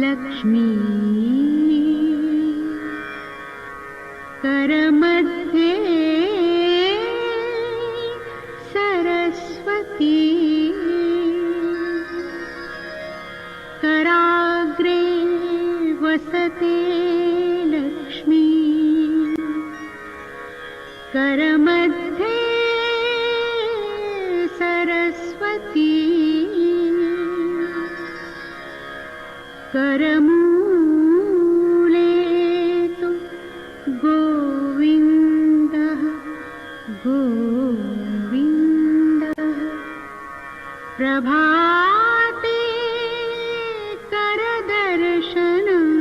लक्ष्मी करमध्ये सरस्वती कराग्रे वसते लक्ष्मी करमध्ये सरस्वती करमूले तु गोविन्दः गोविन्दः प्रभाते करदर्शनम्।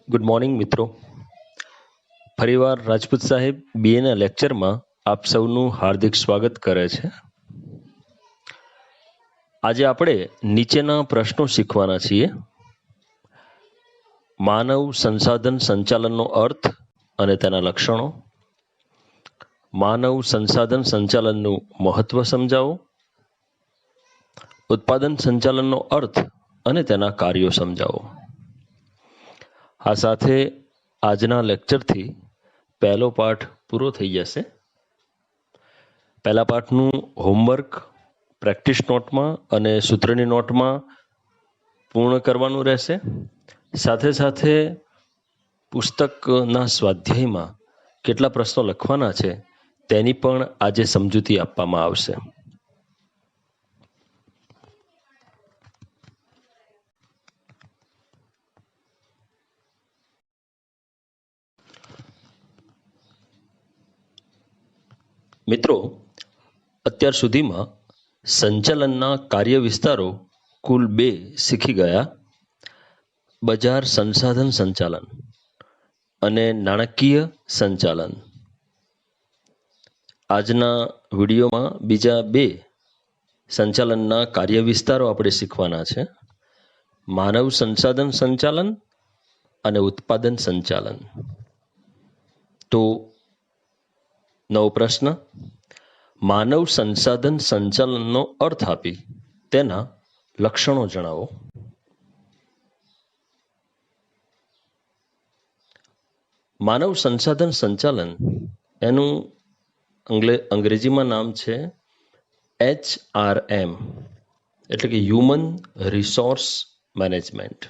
ગુડ મોર્નિંગ મિત્રો, ફરીવાર રાજપૂત સાહેબ બીએના લેક્ચરમાં આપ સૌનું હાર્દિક સ્વાગત કરે છે. આજે આપણે નીચેના પ્રશ્નો શીખવાના છીએ. માનવ સંસાધન સંચાલનનો અર્થ અને તેના લક્ષણો, માનવ સંસાધન સંચાલનનું મહત્વ સમજાવો, ઉત્પાદન સંચાલનનો અર્થ અને તેના કાર્યો સમજાવો. આ સાથે આજના લેક્ચરથી પહેલો પાઠ પૂરો થઈ જશે. પહેલા પાઠનું હોમવર્ક પ્રેક્ટિસ નોટમાં અને સૂત્રની નોટમાં પૂર્ણ કરવાનું રહેશે. સાથે સાથે પુસ્તકના સ્વાધ્યાયમાં કેટલા પ્રશ્નો લખવાના છે તેની પણ આજે સમજૂતી આપવામાં આવશે. મિત્રો, અત્યાર સુધીમાં સંચાલનના કાર્ય વિસ્તારો કુલ 2 શીખી ગયા: બજાર સંસાધન સંચાલન અને નાણાકીય સંચાલન. આજના વિડીયોમાં બીજા 2 સંચાલનના કાર્ય વિસ્તારો આપણે શીખવાના છે: માનવ સંસાધન સંચાલન અને ઉત્પાદન સંચાલન. તો નવો પ્રશ્ન: માનવ સંસાધન સંચાલનનો અર્થ આપી તેના લક્ષણો જણાવો. માનવ સંસાધન સંચાલન એનું અંગ્રેજીમાં નામ છે HRM, એટલે કે હ્યુમન રિસોર્સ મેનેજમેન્ટ.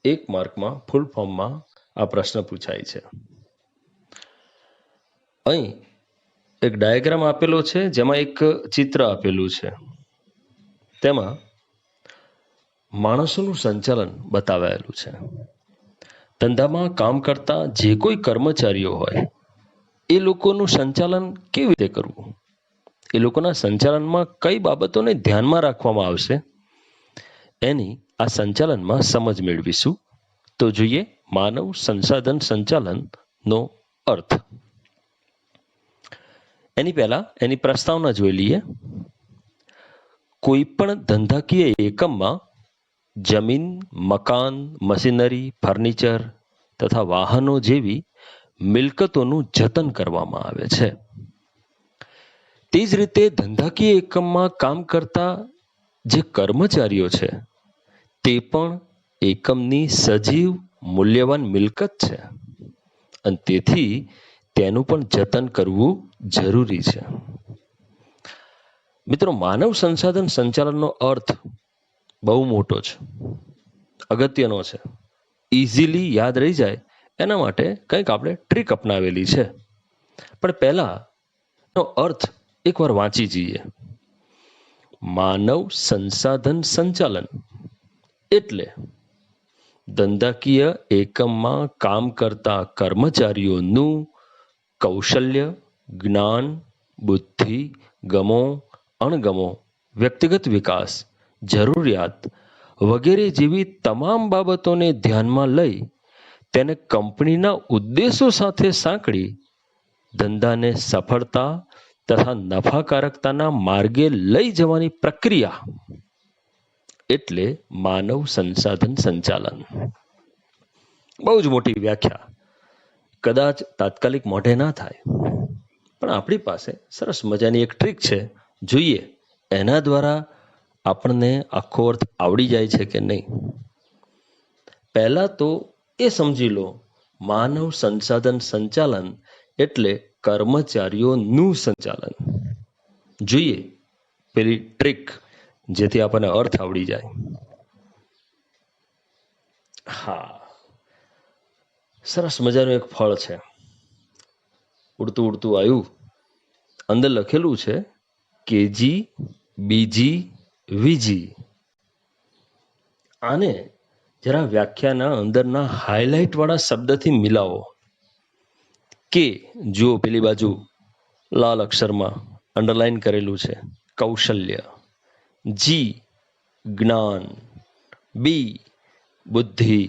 1 માર્કમાં ફૂલ ફોર્મમાં આ પ્રશ્ન પૂછાય છે. અહીં એક ડાયાગ્રામ આપેલો છે, જેમાં એક ચિત્ર આપેલું છે. તેમાં માણસોનું સંચાલન બતાવાયેલું છે. ધંધામાં કામ કરતા જે કોઈ કર્મચારીઓ હોય એ લોકોનું સંચાલન કેવી રીતે કરવું, એ લોકોના સંચાલનમાં કઈ બાબતોને ધ્યાનમાં રાખવામાં આવશે, એની આ સંચાલનમાં સમજ મેળવીશું. તો જોઈએ માનવ સંસાધન સંચાલનનો અર્થ. એની પહેલા એની પ્રસ્તાવના જોઈ લઈએ. કોઈ પણ ધંધાકીય એકમમાં જમીન, મકાન, મશીનરી, ફર્નિચર તથા વાહનો જેવી મિલકતોનું જતન કરવામાં આવે છે. તે જ રીતે ધંધાકીય એકમમાં કામ કરતા જે કર્મચારીઓ છે તે પણ એકમની સજીવ મૂલ્યવાન મિલકત છે અને તેથી તેનું પણ જતન કરવું જરૂરી છે. મિત્રો, માનવ સંસાધન સંચાલનનો અર્થ બહુ મોટો છે, અગત્યનો છે. ઇઝીલી યાદ રહી જાય એના માટે કંઈક આપણે ટ્રીક અપનાવેલી છે. પણ પહેલાનો અર્થ એકવાર વાંચી જઈએ. માનવ સંસાધન સંચાલન એટલે ધંધાકીય એકમમાં કામ કરતા કર્મચારીઓનું કૌશલ્ય, જ્ઞાન, બુદ્ધિ, ગમો, અણગમો, વ્યક્તિગત વિકાસ, જરૂરિયાત વગેરે જેવી તમામ બાબતોને ધ્યાનમાં લઈ તેને કંપનીના ઉદ્દેશો સાથે સાંકળી ધંધાને સફળતા તથા નફાકારકતાના માર્ગે લઈ જવાની પ્રક્રિયા એટલે માનવ સંસાધન સંચાલન. બહુ જ મોટી વ્યાખ્યા, કદાચ તાત્કાલિક મોઢે ના થાય, પણ આપણી પાસે સરસ મજાની એક ટ્રીક છે, જોઈએ એના દ્વારા આપણને આખો અર્થ આવડી જાય છે કે નહીં. પહેલા તો એ સમજી લો, માનવ સંસાધન સંચાલન એટલે કર્મચારીઓનું સંચાલન. જોઈએ પેલી ટ્રીક, જેથી આપણને અર્થ આવડી જાય. હા, સરસ મજાનું એક ફળ છે, ઉડતું ઉડતું આવ્યું, અંદર લખેલું છે કેજી બીજી વીજી. આને જરા વ્યાખ્યાના અંદરના હાઇલાઇટ વાળા શબ્દથી મિલાવો. કે જુઓ પેલી બાજુ લાલ અક્ષરમાં અંડરલાઈન કરેલું છે, કૌશલ્ય. જી જ્ઞાન, બી બુદ્ધિ,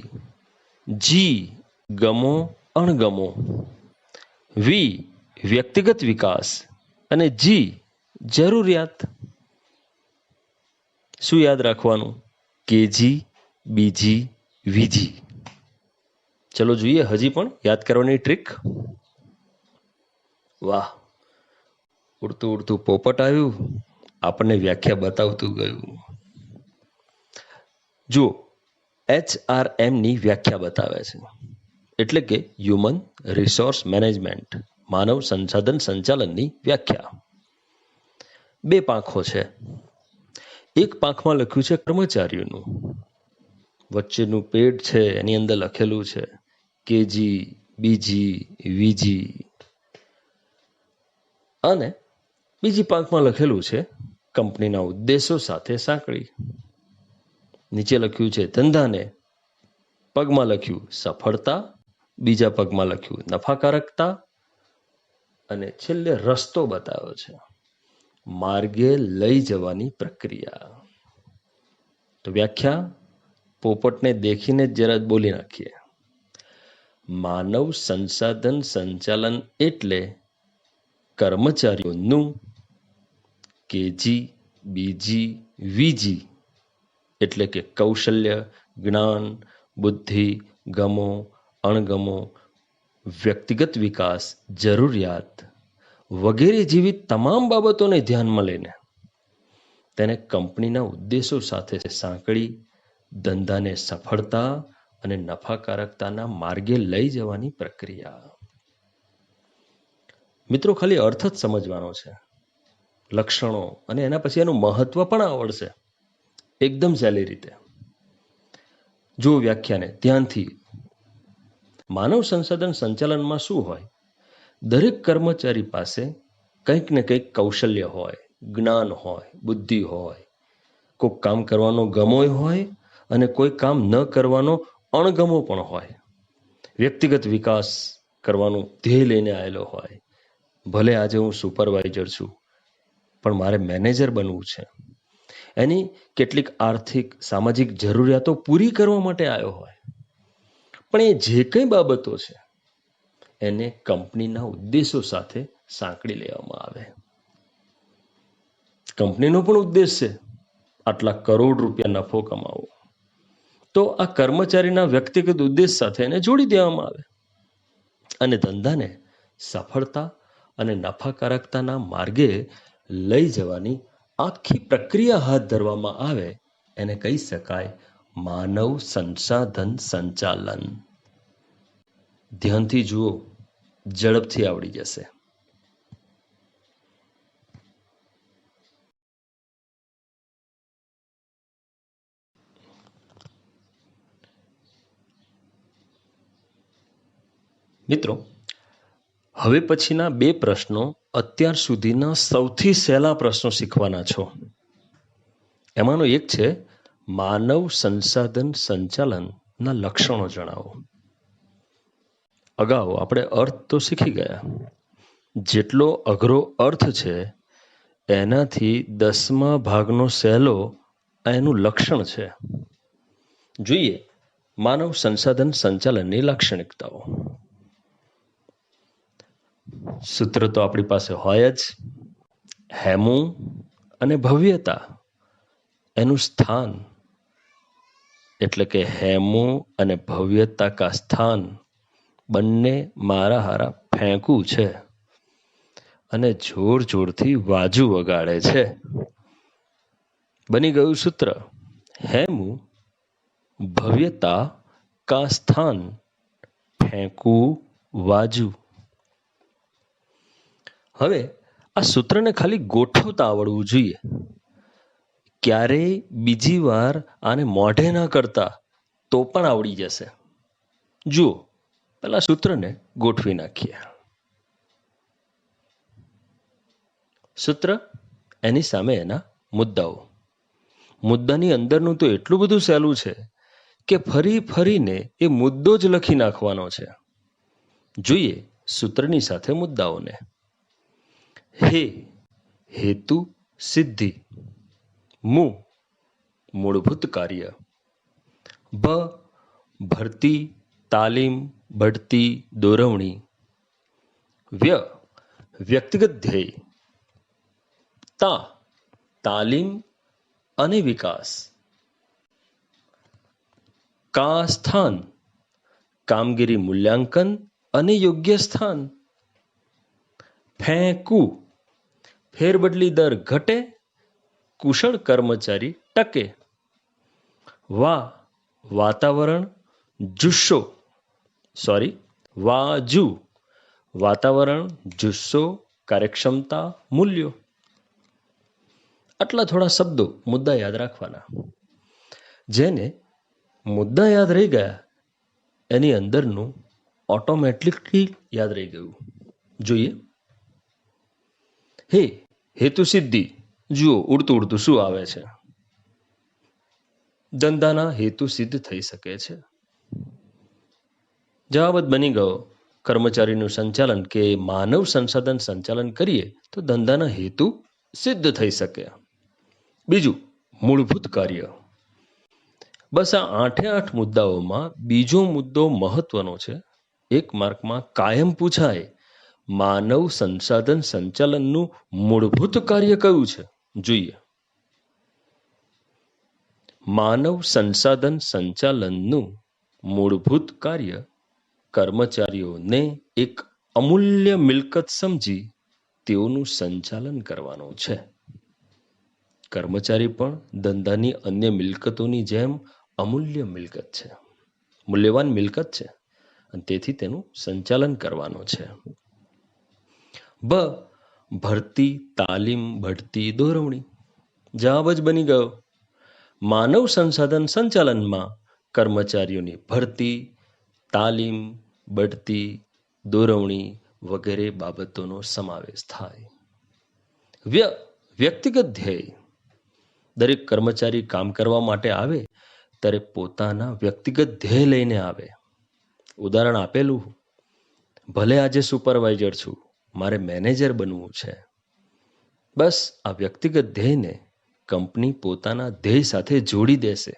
જી ગમો અણગમો, વી વ્યક્તિગત વિકાસ અને જી જરૂરિયાત. શું યાદ રાખવાનું? કેજી બીજી વીજી. ચલો જોઈએ હજી પણ યાદ કરવાની ટ્રીક. વાહ, ઉડતું ઉડતું પોપટ આવ્યું, આપણને વ્યાખ્યા બતાવતું ગયું. જુઓ, HRM ની વ્યાખ્યા બતાવે છે, એટલે કે હ્યુમન રિસોર્સ મેનેજમેન્ટ, માનવ સંસાધન સંચાલનની વ્યાખ્યા. બે પાંખો છે. એક પાંખમાં લખ્યું છે કર્મચારીઓનું, વચ્ચેનું પેડ છે એની અંદર લખેલું છે કેજી બીજી વીજી, અને બીજી પાંખમાં લખેલું છે કંપનીના ઉદ્દેશો સાથે સાંકળી. નીચે લખ્યું છે ધંધાને, પગમાં લખ્યું સફળતા, બીજા પગમાં લખ્યું નફાકારકતા, અને છેલ્લે રસ્તો બતાવ્યો છે, માર્ગે લઈ જવાની પ્રક્રિયા. તો વ્યાખ્યા પોપટને દેખીને જ જરા બોલી નાખીએ. માનવ સંસાધન સંચાલન એટલે કર્મચારીઓનું, કેજી બીજી વીજી એટલે કે કૌશલ્ય, જ્ઞાન, બુદ્ધિ, ગમો અણગમો, વ્યક્તિગત વિકાસ, જરૂરિયાત વગેરે જેવી તમામ બાબતોને ધ્યાનમાં લઈને તેને કંપનીના ઉદ્દેશો સાથે સાંકળી ધંધાને સફળતા અને નફાકારકતાના માર્ગે લઈ જવાની પ્રક્રિયા. મિત્રો, ખાલી અર્થ જ સમજવાનો છે, લક્ષણો અને એના પછી એનું મહત્વ પણ આવડશે એકદમ સહેલી રીતે. જો વ્યાખ્યાને ધ્યાનથી. માનવ સંસાધન સંચાલનમાં શું હોય? દરેક કર્મચારી પાસે કંઈક ને કંઈક કૌશલ્ય હોય, જ્ઞાન હોય, બુદ્ધિ હોય, કોઈ કામ કરવાનો ગમો હોય અને કોઈ કામ ન કરવાનો અણગમો પણ હોય. વ્યક્તિગત વિકાસ કરવાનું ધ્યેય લઈને આવેલો હોય. ભલે આજે હું સુપરવાઇઝર છું, પણ મારે મેનેજર બનવું છે. એની કેટલીક આર્થિક સામાજિક જરૂરિયાતો પૂરી કરવા માટે આવ્યો હોય. પણ એ જે કંઈ બાબતો છે એને કંપનીના ઉદ્દેશો સાથે સાંકળી લેવામાં આવે. કંપનીનો પણ ઉદ્દેશ છે આટલા કરોડ રૂપિયા નફો કમાવો, તો આ કર્મચારીના વ્યક્તિગત ઉદ્દેશ સાથે એને જોડી દેવામાં આવે અને ધંધાને સફળતા અને નફાકારકતાના માર્ગે લઈ જવાની આખી પ્રક્રિયા હાથ ધરવામાં આવે. એને કહી શકાય માનવ સંસાધન સંચાલન. ધ્યાનથી જુઓ, ઝડપથી આવડી જશે. મિત્રો, હવે પછીના બે પ્રશ્નો અત્યાર સુધીના સૌથી સહેલા પ્રશ્નો શીખવાના છો. એમાંનો એક છે માનવ સંસાધન સંચાલનના લક્ષણો જણાવો. અગાઉ આપણે અર્થ તો શીખી ગયા, જેટલો અઘરો અર્થ છે એનાથી 10મા ભાગનો સહેલો એનું લક્ષણ છે. જોઈએ માનવ સંસાધન સંચાલનની લાક્ષણિકતાઓ. સૂત્ર તો આપણી પાસે હોય જ. હેમું અને ભવ્યતા, એનું સ્થાન એટલે કે હેમું અને ભવ્યતા કા સ્થાન બંને મારા હારા ફેંકું છે. અને જોર જોરથી વાજુ વગાડે છે. બની ગયું સૂત્ર. હેમું ભવ્યતા કા સ્થાન, ફેંકું વાજુ. હવે આ સૂત્રને ખાલી ગોઠવતા આવડવું જોઈએ. ક્યારેય બીજી વાર આને મોઢે ના કરતા તો પણ આવડી જશે. જુઓ, પહેલા સૂત્રને ગોઠવી નાખીએ. સૂત્ર, એની સામે એના મુદ્દાઓ. મુદ્દાની અંદરનું તો એટલું બધું સહેલું છે કે ફરી ફરીને એ મુદ્દો જ લખી નાખવાનો છે. જોઈએ સૂત્રની સાથે મુદ્દાઓને. હે હેતુ સિદ્ધિ, મુ મૂળભૂત કાર્ય, ભરતી તાલીમ બઢતી દોરવણી, વ્યક્તિગત ધ્યેય, તાલીમ અને વિકાસ, સ્થાન કામગીરી મૂલ્યાંકન અને યોગ્ય સ્થાન, ફેંકું ફેરબદલી દર ઘટે, કુશળ કર્મચારી ટકે, વાતાવરણ વાજુ વાતાવરણ જુસ્સો કાર્યક્ષમતા મૂલ્યો. આટલા થોડા શબ્દો મુદ્દા યાદ રાખવાના. જેને મુદ્દા યાદ રહી ગયા એની અંદરનું ઓટોમેટિકલી યાદ રહી ગયું. જોઈએ. હે હેતુ સિદ્ધિ, જુઓ ઉડતું ઉડતું શું આવે છે. ધંધાના હેતુ સિદ્ધ થઈ શકે છે. જવાબ જ બની ગયો. કર્મચારીનું સંચાલન કે માનવ સંસાધન સંચાલન કરીએ તો ધંધાના હેતુ સિદ્ધ થઈ શકે. બીજું, મૂળભૂત કાર્ય. બસ આ 8 મુદ્દાઓમાં બીજો મુદ્દો મહત્વનો છે. 1 માર્કમાં કાયમ પૂછાય, માનવ સંસાધન સંચાલનનું મૂળભૂત કાર્ય કયું છે. જોઈએ. માનવ સંસાધન સંચાલનનું મૂળભૂત કાર્ય કર્મચારીઓને એક અમૂલ્ય મિલકત સમજી તેઓનું સંચાલન કરવાનું છે. કર્મચારી પણ ધંધાની અન્ય મિલકતોની જેમ અમૂલ્ય મિલકત છે, મૂલ્યવાન મિલકત છે, અને તેથી તેનું સંચાલન કરવાનું છે. ભરતી તાલીમ બઢતી દોરવણી. જવાબ જ બની ગયો. માનવ સંસાધન સંચાલનમાં કર્મચારીઓની ભરતી તાલીમ બઢતી દોરવણી વગેરે બાબતોનો સમાવેશ થાય. વ્યક્તિગત ધ્યેય. દરેક કર્મચારી કામ કરવા માટે આવે ત્યારે પોતાના વ્યક્તિગત ધ્યેય લઈને આવે. ઉદાહરણ આપેલું, ભલે આજે સુપરવાઇઝર છું, મારે મેનેજર બનવું છે. બસ આ વ્યક્તિગત ધ્યેયને કંપની પોતાના ધ્યેય સાથે જોડી દેશે.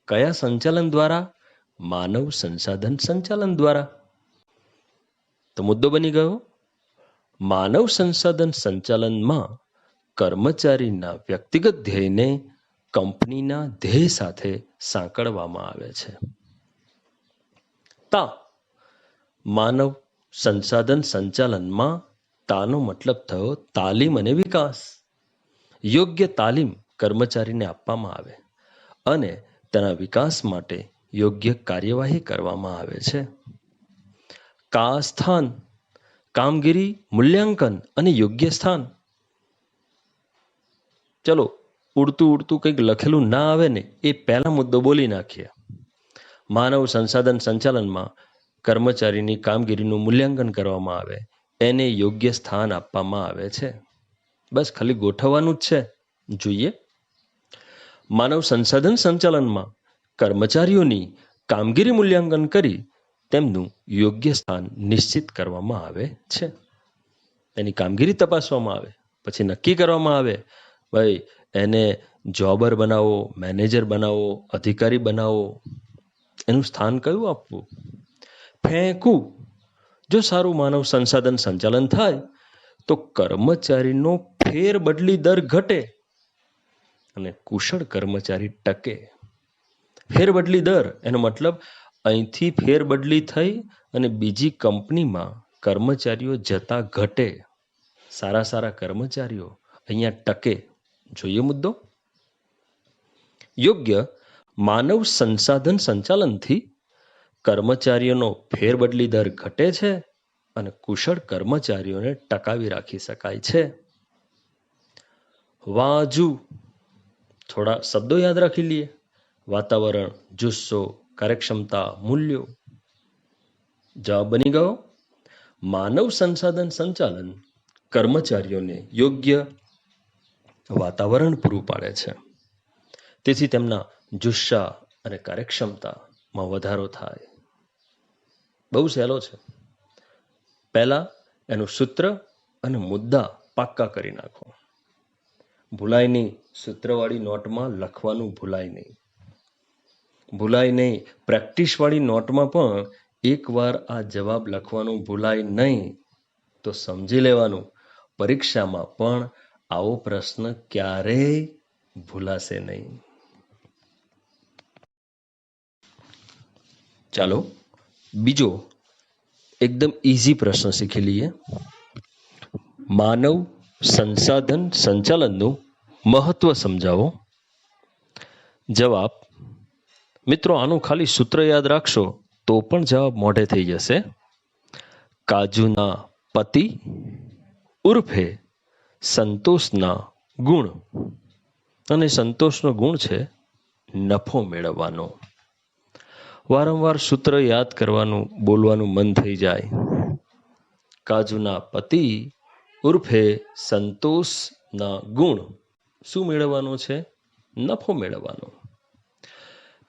કયા સંચાલન દ્વારા? માનવ સંસાધન સંચાલન દ્વારા. તો મુદ્દો બની ગયો, માનવ સંસાધન સંચાલનમાં કર્મચારીના વ્યક્તિગત ધ્યેયને કંપનીના ધ્યેય સાથે સાંકળવામાં આવે છે. માનવ સંસાધન સંચાલનમાં તાનો મતલબ થયો તાલીમ અને વિકાસ. યોગ્ય તાલીમ કર્મચારીને આપવામાં આવે અને તેના વિકાસ માટે યોગ્ય કાર્યવાહી કરવામાં આવે છે. સ્થાન કામગીરી મૂલ્યાંકન અને યોગ્ય સ્થાન. ચલો, ઉડતું ઉડતું કંઈક લખેલું ના આવે ને એ પહેલા મુદ્દો બોલી નાખીએ. માનવ સંસાધન સંચાલનમાં કર્મચારીની કામગીરીનું મૂલ્યાંકન કરવામાં આવે, એને યોગ્ય સ્થાન આપવામાં આવે છે. બસ ખાલી ગોઠવવાનું જ છે. જોઈએ. માનવ સંસાધન સંચાલનમાં કર્મચારીઓની કામગીરી મૂલ્યાંકન કરી તેમનું યોગ્ય સ્થાન નિશ્ચિત કરવામાં આવે છે. એની કામગીરી તપાસવામાં આવે, પછી નક્કી કરવામાં આવે, ભાઈ એને જોબર બનાવો, મેનેજર બનાવો, અધિકારી બનાવો, એનું સ્થાન કયું આપવું. ફેંકું. જો સારું માનવ સંસાધન સંચાલન થાય તો કર્મચારીનો ફેરબદલી દર ઘટે અને કુશળ કર્મચારી ટકે. ફેરબદલી દર એનો મતલબ અહીંથી ફેરબદલી થઈ અને બીજી કંપનીમાં કર્મચારીઓ જતા ઘટે. સારા સારા કર્મચારીઓ અહીંયા ટકે. જોઈએ મુદ્દો. યોગ્ય માનવ સંસાધન સંચાલનથી કર્મચારીઓનો ફેરબદલી દર ઘટે છે અને કુશળ કર્મચારીઓને ટકાવી રાખી શકાય છે. વાજુ. થોડા શબ્દો યાદ રાખી લઈએ. વાતાવરણ, જુસ્સો, કાર્યક્ષમતા, મૂલ્યો. જવાબ બની ગયો. માનવ સંસાધન સંચાલન કર્મચારીઓને યોગ્ય વાતાવરણ પૂરું પાડે છે. તેથી તેમના જુસ્સા અને કાર્યક્ષમતામાં વધારો થાય. બહુ સહેલો છે. પહેલા એનું સૂત્ર અને મુદ્દા પાક્કા કરી નાખો. ભૂલાય નહીં. સૂત્રવાળી નોટમાં લખવાનું ભૂલાય નહીં. ભૂલાય નહીં. પ્રેક્ટિસવાળી નોટમાં પણ એકવાર આ જવાબ લખવાનું ભૂલાય નહીં તો સમજી લેવાનું પરીક્ષામાં પણ આવો પ્રશ્ન ક્યારેય ભૂલાશે નહીં. ચાલો બીજો એકદમ ઇઝી પ્રશ્ન શીખી લઈએ. માનવ સંસાધન સંચાલનનું મહત્વ સમજાવો. જવાબ. મિત્રો, આનું ખાલી સૂત્ર યાદ રાખશો તો પણ જવાબ મોઢે થઈ જશે. કાજુના પતિ ઉર્ફે સંતોષના ગુણ. અને સંતોષનો ગુણ છે નફો મેળવવાનો. વારંવાર સૂત્ર યાદ કરવાનું, બોલવાનું મન થઈ જાય. કાજુના પતિ ઉર્ફે સંતોષના ગુણ. શું મેળવવાનો છે? નફો મેળવવાનો.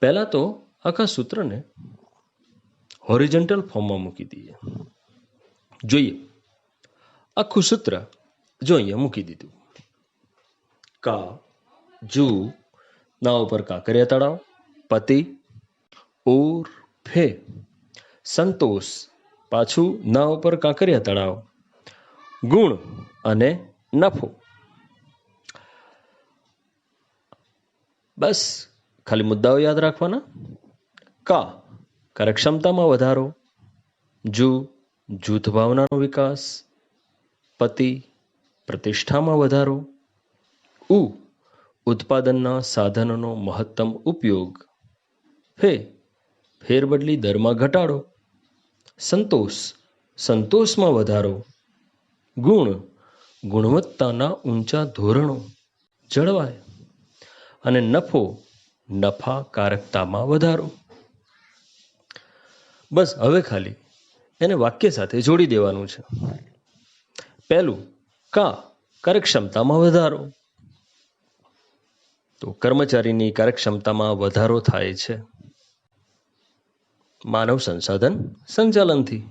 પહેલા તો આખા સૂત્રને હોરિઝોન્ટલ ફોર્મમાં મૂકી દઈએ. જોઈએ આખું સૂત્ર જો અહીંયા મૂકી દીધું. કા જુ ના ઉપર કાંકરિયા તળાવ, પતિ ઉર્ફે સંતોષ, પાછું ના ઉપર કાંકરિયા તળાવ, ગુણ અને નફો. બસ ખાલી મુદ્દાઓ યાદ રાખવાના. કા કાર્યક્ષમતામાં વધારો, જુ જૂથ ભાવનાનો વિકાસ, પતિ પ્રતિષ્ઠામાં વધારો, ઉ ઉત્પાદનના સાધનોનો મહત્તમ ઉપયોગ, ફેરબદલી દરમાં ઘટાડો, સંતોષ સંતોષમાં વધારો, ગુણ ગુણવત્તાના ઊંચા ધોરણો જળવાય અને નફો નફાકારકતામાં વધારો. બસ હવે ખાલી એને વાક્ય સાથે જોડી દેવાનું છે. પહેલું કા કાર્યક્ષમતામાં વધારો. તો કર્મચારીની કાર્યક્ષમતામાં વધારો થાય છે માનવ સંસાધન સંચાલનથી.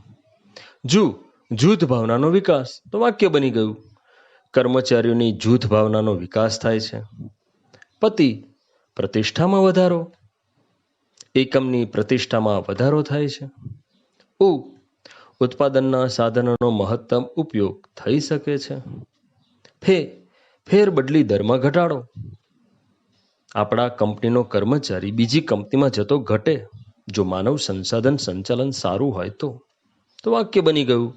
જૂથ ભાવનાનો વિકાસ. તો વાક્ય બની ગયું. કર્મચારીઓની જૂથ ભાવનાનો વિકાસ થાય છે. પતિ પ્રતિષ્ઠામાં વધારો. એકમની પ્રતિષ્ઠામાં વધારો થાય છે. ઉત્પાદનના સાધનોનો મહત્તમ ઉપયોગ થઈ શકે છે. ફેરબદલી દરમાં ઘટાડો. આપણા કંપનીનો કર્મચારી બીજી કંપનીમાં જતો ઘટે જો માનવ સંસાધન સંચાલન સારું હોય તો વાક્ય બની ગયું.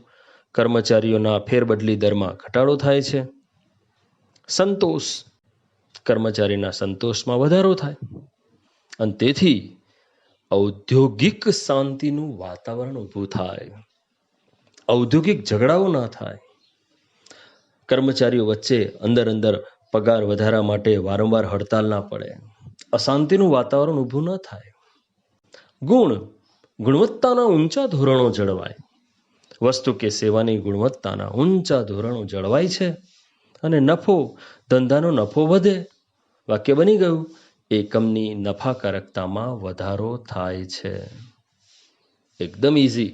કર્મચારીઓના ફેરબદલી દરમાં ઘટાડો થાય છે. સંતોષ કર્મચારીના સંતોષમાં વધારો થાય અને તેથી ઔદ્યોગિક શાંતિનું વાતાવરણ ઊભું થાય. ઔદ્યોગિક ઝઘડાઓ ના થાય. કર્મચારીઓ વચ્ચે અંદર પગાર વધારા માટે વારંવાર હડતાલ ના પડે. અશાંતિનું વાતાવરણ ઊભું ન થાય. ગુણવત્તાના ઊંચા ધોરણો જળવાય. વસ્તુ કે સેવાની ગુણવત્તાના ઊંચા ધોરણો જળવાય છે અને ધંધાનો નફો વધે. વાક્ય બની ગયું. એકમની નફાકારકતામાં વધારો થાય છે. એકદમ ઇઝી.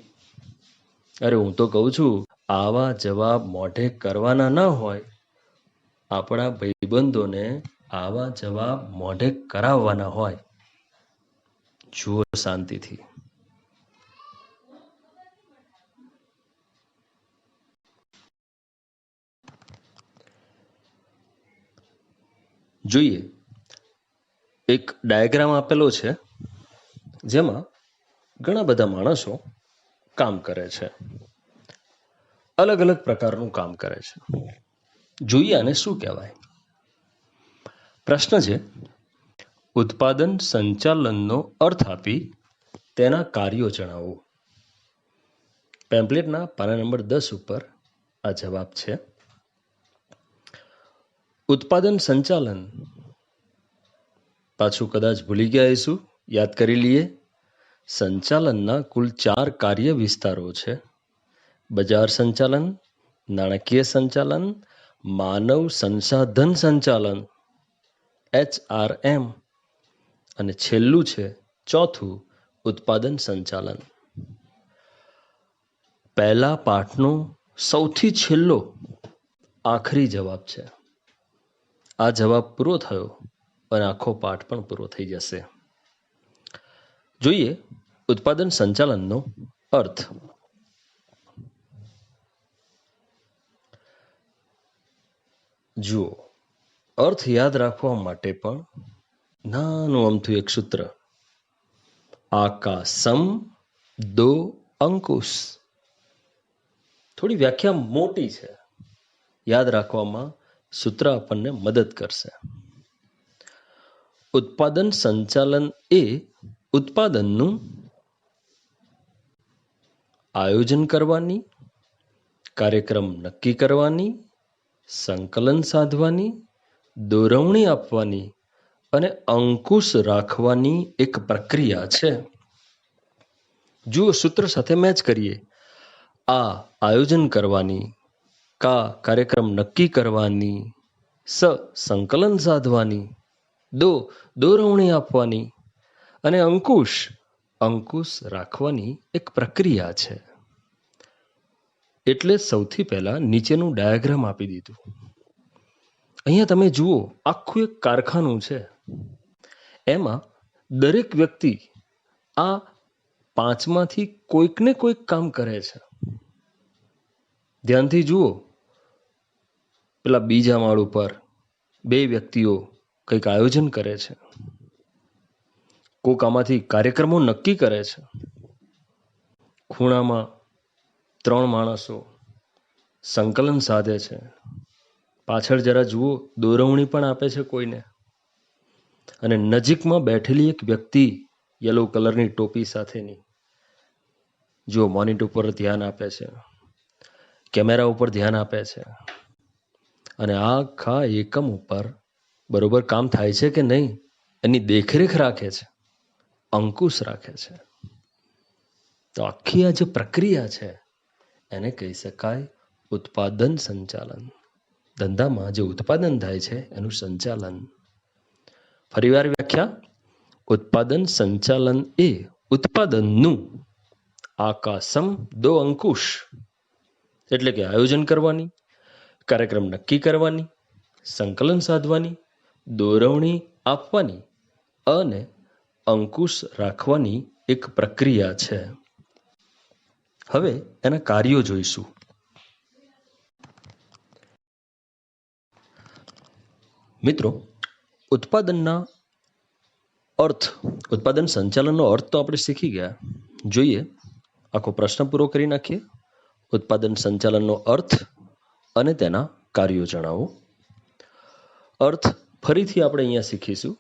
અરે હું તો કહું છું આવા જવાબ મોઢે કરવાના ના હોય. આપણા ભાઈબંધોને આવા જવાબ મોઢે કરાવવાના હોય. જુઓ શાંતિથી. જોઈએ એક ડાયાગ્રામ આપેલો છે જેમાં ઘણા બધા માણસો કામ કરે છે અલગ અલગ પ્રકારનું કામ કરે છે. જોઈએ આને શું કહેવાય. પ્રશ્ન છે, ઉત્પાદન સંચાલનનો અર્થ આપી તેના કાર્યો જણાવો. પેમ્પલેટના પાના નંબર 10 ઉપર આ જવાબ છે. ઉત્પાદન સંચાલન, પાછું કદાચ ભૂલી ગયા હશું, યાદ કરી લઈએ. સંચાલનના કુલ 4 કાર્ય વિસ્તારો છે. બજાર સંચાલન, નાણાકીય સંચાલન, માનવ સંસાધન સંચાલન HRM, અને છેલ્લું છે ચોથું ઉત્પાદન સંચાલન. પહેલા પાઠનો સૌથી છેલ્લો આખરી જવાબ છે. આ જવાબ પૂરો થયો અને આખો પાઠ પણ પૂરો થઈ જશે. જોઈએ ઉત્પાદન સંચાલનનો અર્થ. જુઓ, અર્થ યાદ રાખવા માટે પણ નાનું અમથું એક સૂત્ર, આકાશમ દો અંકુશ. થોડી વ્યાખ્યા મોટી છે, યાદ રાખવામાં સૂત્ર આપણને મદદ કરશે. ઉત્પાદન સંચાલન એ ઉત્પાદનનું આયોજન કરવાની, કાર્યક્રમ નક્કી કરવાની, સંકલન સાધવાની, દોરવણી આપવાની અને અંકુશ રાખવાની એક પ્રક્રિયા છે. જુઓ, સૂત્ર સાથે મેચ કરીએ. આ આયોજન કરવાની, કા કાર્યક્રમ નક્કી કરવાની, સંકલન સાધવાની, દોરવણી આપવાની અને અંકુશ રાખવાની એક પ્રક્રિયા છે. એટલે સૌથી પહેલા નીચેનું ડાયાગ્રામ આપી દીધું. અહીંયા તમે જુઓ, આખું એક કારખાનું છે. એમાં દરેક વ્યક્તિ આ 5માંથી કોઈકને કોઈક કામ કરે છે. ધ્યાનથી જુઓ, પેલા બીજા માળ ઉપર 2 વ્યક્તિઓ કંઈક આયોજન કરે છે. કોક આમાંથી કાર્યક્રમો નક્કી કરે છે. ખૂણામાં 3 માણસો સંકલન સાધે છે. પાછળ જરા જુઓ, દોરવણી પણ આપે છે કોઈને. અને નજીકમાં બેઠેલી એક વ્યક્તિ યલો કલરની ટોપી સાથેની, જો મોનિટર ઉપર ધ્યાન આપે છે, કેમેરા ઉપર ધ્યાન આપે છે અને આખા એકમ ઉપર બરોબર કામ થાય છે કે નહીં એની દેખરેખ રાખે છે, અંકુશ રાખે છે. તો આખી આ જે પ્રક્રિયા છે એને કહી શકાય ઉત્પાદન સંચાલન. ધંધામાં જે ઉત્પાદન થાય છે એનું સંચાલન. ફરીવાર વ્યાખ્યા, ઉત્પાદન સંચાલન એ ઉત્પાદનનું આકાશમ દો અંકુશ, એટલે કે આયોજન કરવાની, કાર્યક્રમ નક્કી કરવાની, સંકલન સાધવાની, દોરવણી આપવાની અને અંકુશ રાખવાની એક પ્રક્રિયા છે. હવે એના કાર્યો જોઈશું. મિત્રો, ઉત્પાદન સંચાલનનો અર્થ તો આપણે શીખી ગયા. જોઈએ, આખો પ્રશ્ન પૂરો કરી નાખીએ. ઉત્પાદન સંચાલનનો અર્થ અને તેના કાર્યો જણાવો. અર્થ ફરીથી આપણે અહીંયા શીખીશું.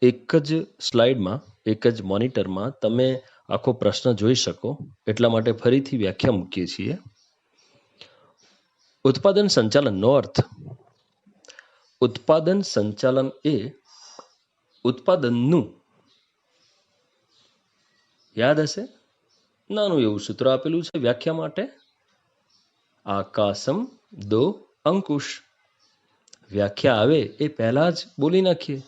એક જ સ્લાઇડમાં, એક જ મોનિટરમાં તમે આખો પ્રશ્ન જોઈ શકો એટલા માટે ફરીથી વ્યાખ્યા મૂકીએ છીએ. ઉત્પાદન સંચાલનનો અર્થ. ઉત્પાદન સંચાલન એ ઉત્પાદનનું, યાદ હશે, નાનું એવું સૂત્ર આપેલું છે વ્યાખ્યા માટે, આકાશમ દો અંકુશ. વ્યાખ્યા આવે એ પહેલા જ બોલી નાખીએ.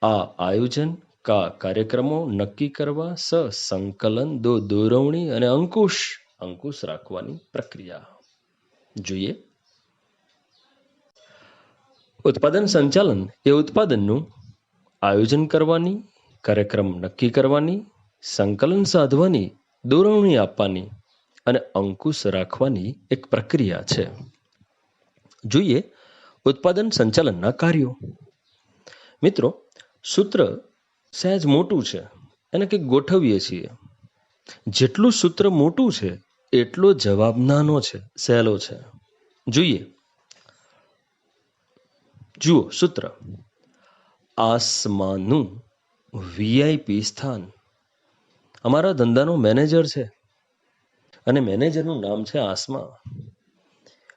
આ આયોજન, કા કાર્યક્રમો નક્કી કરવા, સંકલન, દોરવણી અને અંકુશ રાખવાની પ્રક્રિયા. જોઈએ, ઉત્પાદન સંચાલન એ ઉત્પાદનનું આયોજન કરવાની, કાર્યક્રમ નક્કી કરવાની, સંકલન સાધવાની, દોરવણી આપવાની અને અંકુશ રાખવાની એક પ્રક્રિયા છે. જોઈએ ઉત્પાદન સંચાલનના કાર્યો. મિત્રો, સૂત્ર સહેજ મોટું છે, એને કંઈક ગોઠવીએ છીએ. જેટલું સૂત્ર મોટું છે એટલો જવાબ નાનો છે, સહેલો છે. જોઈએ, જુઓ સૂત્ર. આસમાનું વીઆઈપી સ્થાન. અમારા ધંધાનો મેનેજર છે અને મેનેજરનું નામ છે આસમા.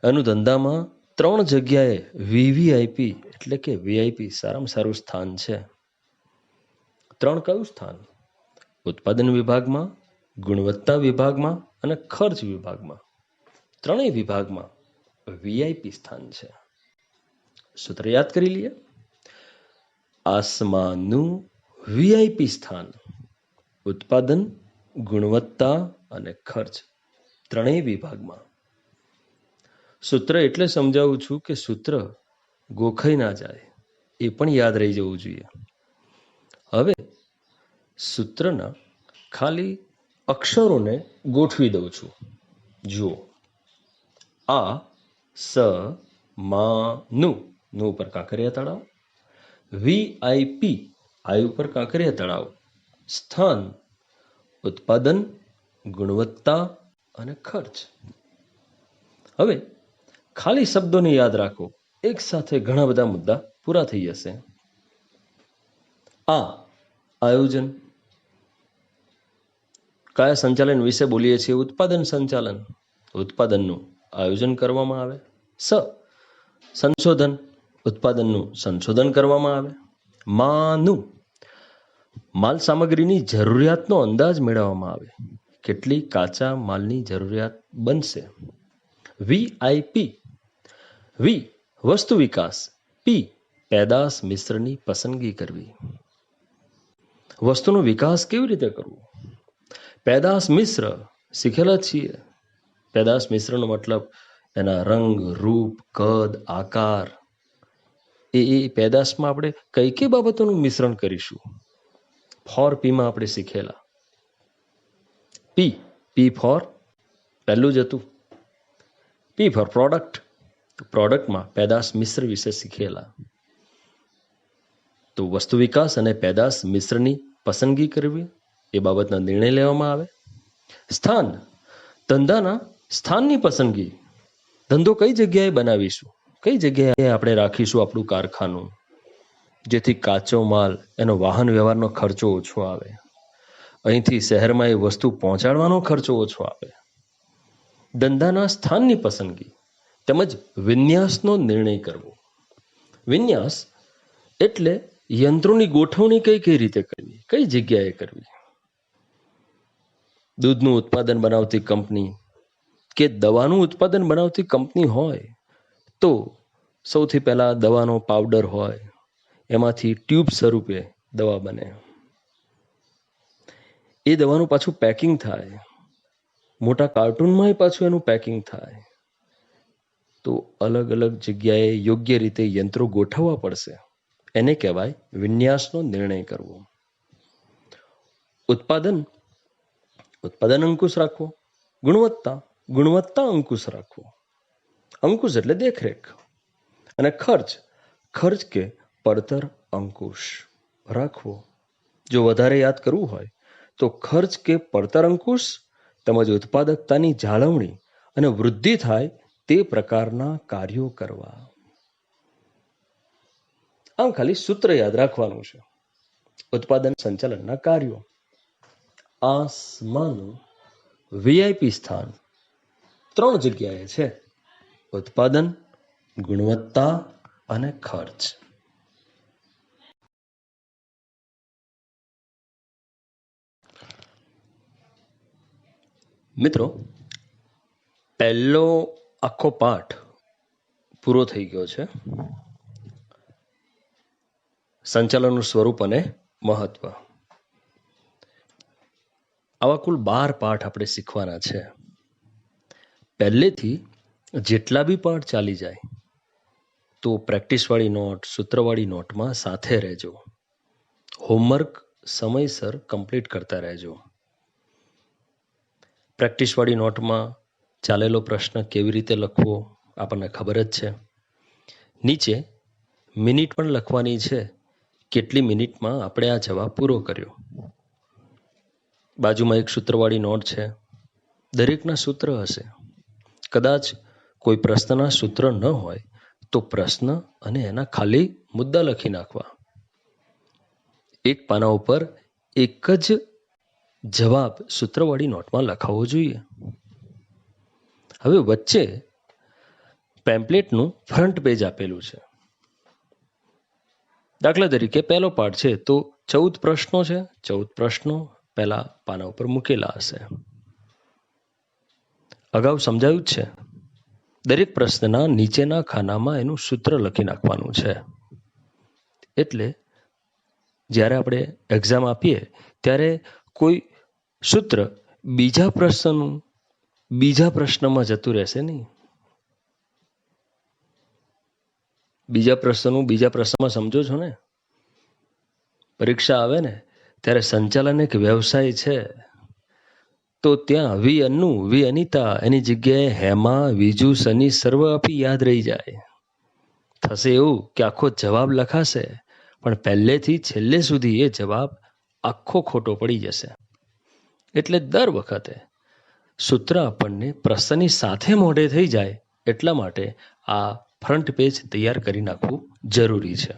એનું ધંધામાં 3 જગ્યાએ વીવીઆઈપી એટલે કે વીઆઈપી સારામાં સારું સ્થાન છે. 3 કયું સ્થાન? ઉત્પાદન વિભાગમાં, ગુણવત્તા વિભાગમાં અને ખર્ચ વિભાગમાં. 3 વિભાગમાં વીઆઈપી સ્થાન છે. સૂત્ર યાદ કરી લઈએ. આસમાનું વીઆઈપી સ્થાન. ઉત્પાદન, ગુણવત્તા અને ખર્ચ 3 વિભાગમાં. સૂત્ર એટલે સમજાવું છું કે સૂત્ર ગોખાઈ ના જાય, એ પણ યાદ રહી જવું જોઈએ. હવે સૂત્રના ખાલી અક્ષરોને ગોઠવી દઉં છું. જુઓ, આ સ મા નું ઉપર કાંકરિયા તળાવ, વીઆઈપી આઈ ઉપર કાંકરિયા તળાવ, સ્થાન ઉત્પાદન, ગુણવત્તા અને ખર્ચ. હવે ખાલી શબ્દોને યાદ રાખો, એક સાથે ઘણા બધા મુદ્દા પૂરા થઈ જશે. આ આયોજન. કયા સંચાલન વિશે બોલીએ છીએ? ઉત્પાદન સંચાલન. ઉત્પાદનનું આયોજન કરવામાં આવે. સંશોધન. ઉત્પાદનનું સંશોધન કરવામાં આવે. માનું માલ સામગ્રીની જરૂરિયાતનો અંદાજ મેળવવામાં આવે. કેટલી કાચા માલની જરૂરિયાત બનશે. વીઆઈપી. વી વસ્તુ વિકાસ. પી પેદાશ મિશ્રની પસંદગી કરવી. વસ્તુનો વિકાસ કેવી રીતે કરવો? પેદાશ મિશ્ર શીખેલા છીએ. પેદાશ મિશ્રનો મતલબ એના રંગ, રૂપ, કદ, આકાર. એ પેદાશમાં આપણે કઈ કઈ બાબતોનું મિશ્રણ કરીશું? ફોર પીમાં આપણે શીખેલા. પી ફોર પહેલું જ હતું. P four product. પ્રોડક્ટમાં પેદાશ મિશ્ર વિશે શીખેલા. તો વસ્તુ વિકાસ અને પેદાશ મિશ્રની પસંદગી કરવી, એ બાબતના નિર્ણય લેવામાં આવે. સ્થાન. ધંધાના સ્થાનની પસંદગી. ધંધો કઈ જગ્યાએ બનાવીશું, કઈ જગ્યાએ આપણે રાખીશું આપણું કારખાનું, જેથી કાચો માલ, એનો વાહન વ્યવહારનો ખર્ચો ઓછો આવે. અહીંથી શહેરમાં એ વસ્તુ પહોંચાડવાનો ખર્ચો ઓછો આવે. ધંધાના સ્થાનની પસંદગી તેમજ વિન્યાસનો નિર્ણય કરવો. વિન્યાસ એટલે યંત્રોની ગોઠવણી કઈ રીતે કરવી, કઈ જગ્યાએ કરવી. દૂધનું ઉત્પાદન બનાવતી કંપની કે દવાનું ઉત્પાદન બનાવતી કંપની હોય તો સૌથી પહેલા દવાનો પાવડર હોય, એમાંથી ટ્યુબ સ્વરૂપે દવા બને. એ દવાનું પાછું પેકિંગ થાય, મોટા કાર્ટૂનમાં પાછું એનું પેકિંગ થાય. તો અલગ અલગ જગ્યાએ યોગ્ય રીતે યંત્રો ગોઠવવા પડશે. એને કહેવાય વિન્યાસનો નિર્ણય કરવો. ઉત્પાદન. ઉત્પાદન અંકુશ રાખવો. ગુણવત્તા અંકુશ રાખવો. અંકુશ એટલે દેખરેખ. અને ખર્ચ કે પડતર અંકુશ રાખવો. જો વધારે યાદ કરવું હોય તો ખર્ચ કે પડતર અંકુશ તેમજ ઉત્પાદકતાની જાળવણી અને વૃદ્ધિ થાય તે પ્રકારના કાર્યો કરવા. આમ ખાલી સૂત્ર યાદ રાખવાનું છે. ઉત્પાદન સંચાલનના કાર્યો. આસમાનું વીઆઈપી સ્થાન 3 જગ્યાએ છે: ઉત્પાદન, ગુણવત્તા અને ખર્ચ. મિત્રો, પહેલો આખો પાઠ પૂરો થઈ ગયો છે. સંચાલનનું સ્વરૂપ અને મહત્વ. આવા કુલ 12 પાઠ આપણે શીખવાના છે. પહેલેથી જેટલા બી પાઠ ચાલી જાય તો પ્રેક્ટિસવાળી નોટ, સૂત્રવાળી નોટમાં સાથે રહેજો. હોમવર્ક સમયસર કમ્પ્લીટ કરતા રહેજો. પ્રેક્ટિસવાળી નોટમાં ચાલેલો પ્રશ્ન કેવી રીતે લખવો આપણને ખબર જ છે. નીચે મિનિટ પણ લખવાની છે, કેટલી મિનિટમાં આપણે આ જવાબ પૂરો કર્યો. બાજુમાં એક સૂત્રવાળી નોટ છે, દરેકના સૂત્ર હશે. કદાચ કોઈ પ્રશ્નના સૂત્ર ન હોય તો પ્રશ્ન અને એના ખાલી મુદ્દા લખી નાખવા. એક પાના ઉપર એક જ જવાબ સૂત્રવાળી નોટમાં લખાવવો જોઈએ. હવે વચ્ચે પેમ્પલેટનું ફ્રન્ટ પેજ આપેલું છે. દાખલા તરીકે પહેલો પાઠ છે તો 14 પ્રશ્નો છે. 14 પ્રશ્નો પહેલા પાના ઉપર મૂકેલા હશે. અગાઉ સમજાયું જ છે. દરેક પ્રશ્નના નીચેના ખાનામાં એનું સૂત્ર લખી નાખવાનું છે. એટલે જ્યારે આપણે એક્ઝામ આપીએ ત્યારે કોઈ સૂત્ર બીજા પ્રશ્નમાં જતું રહેશે નહીં. બીજા પ્રશ્નમાં સમજો છો ને? પરીક્ષા આવે ને ત્યારે સંચાલન એક વ્યવસાય છે. તો ત્યાં વી અનિતા એની જગ્યાએ હેમા, વિજુ, સની સર્વ આપી યાદ રહી જાય. થશે એવું કે આખો જવાબ લખાશે પણ પહેલેથી છેલ્લે સુધી એ જવાબ આખો ખોટો પડી જશે. એટલે દર વખતે સૂત્ર આપણને પ્રશ્નની સાથે મોઢે થઈ જાય એટલા માટે આ ફ્રન્ટ પેજ તૈયાર કરી નાખવું જરૂરી છે.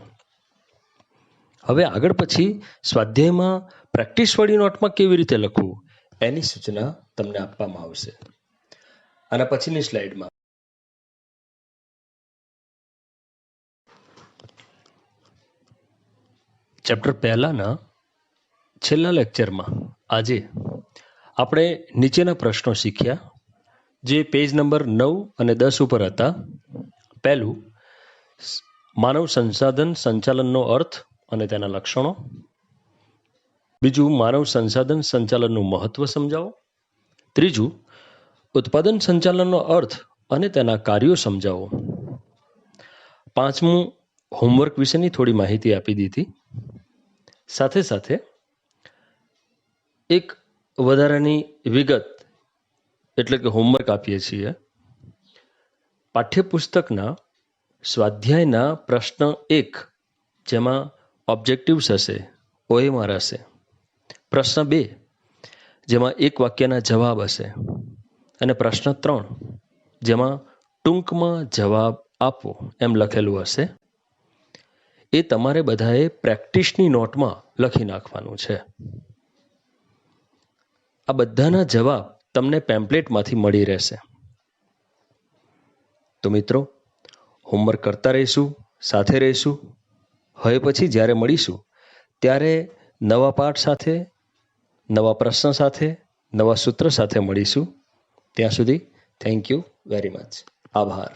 હવે આગળ પછી સ્વાધ્યાયમાં પ્રેક્ટિસવાળી નોટમાં કેવી રીતે લખવું એની સૂચના તમને આપવામાં આવશે. આના પછીની સ્લાઇડમાં ચેપ્ટર પહેલાના છેલ્લા લેક્ચરમાં આજે આપણે નીચેના પ્રશ્નો શીખ્યા જે પેજ નંબર 9 અને 10 ઉપર હતા. પહેલું, માનવ સંસાધન સંચાલનનો અર્થ અને તેના લક્ષણો. બીજું, માનવ સંસાધન સંચાલનનું મહત્વ સમજાવો. ત્રીજું, ઉત્પાદન સંચાલનનો અર્થ અને તેના કાર્યો સમજાવો. પાંચમું, હોમવર્ક વિશેની થોડી માહિતી આપી દીધી. સાથે સાથે એક વધારાની વિગત એટલે કે હોમવર્ક આપીએ છીએ. પાઠ્યપુસ્તકના સ્વાધ્યાયના પ્રશ્ન 1 જેમાં ઓબ્જેક્ટિવ્સ હશે, OMR હશે. પ્રશ્ન 2 જેમાં એક વાક્યના જવાબ હશે અને પ્રશ્ન 3 જેમાં ટૂંકમાં જવાબ આપો એમ લખેલું હશે. એ તમારે બધાએ પ્રેક્ટિસની નોટમાં લખી નાખવાનું છે. આ બધાના જવાબ તમને પેમ્પલેટમાંથી મળી રહેશે. તો મિત્રો, હોમવર્ક કરતા રહીશું, સાથે રહીશું. હવે પછી જ્યારે મળીશું ત્યારે નવા પાઠ સાથે, નવા પ્રશ્ન સાથે, નવા સૂત્ર સાથે મળીશું. ત્યાં સુધી થેન્ક યુ વેરી મચ. આભાર.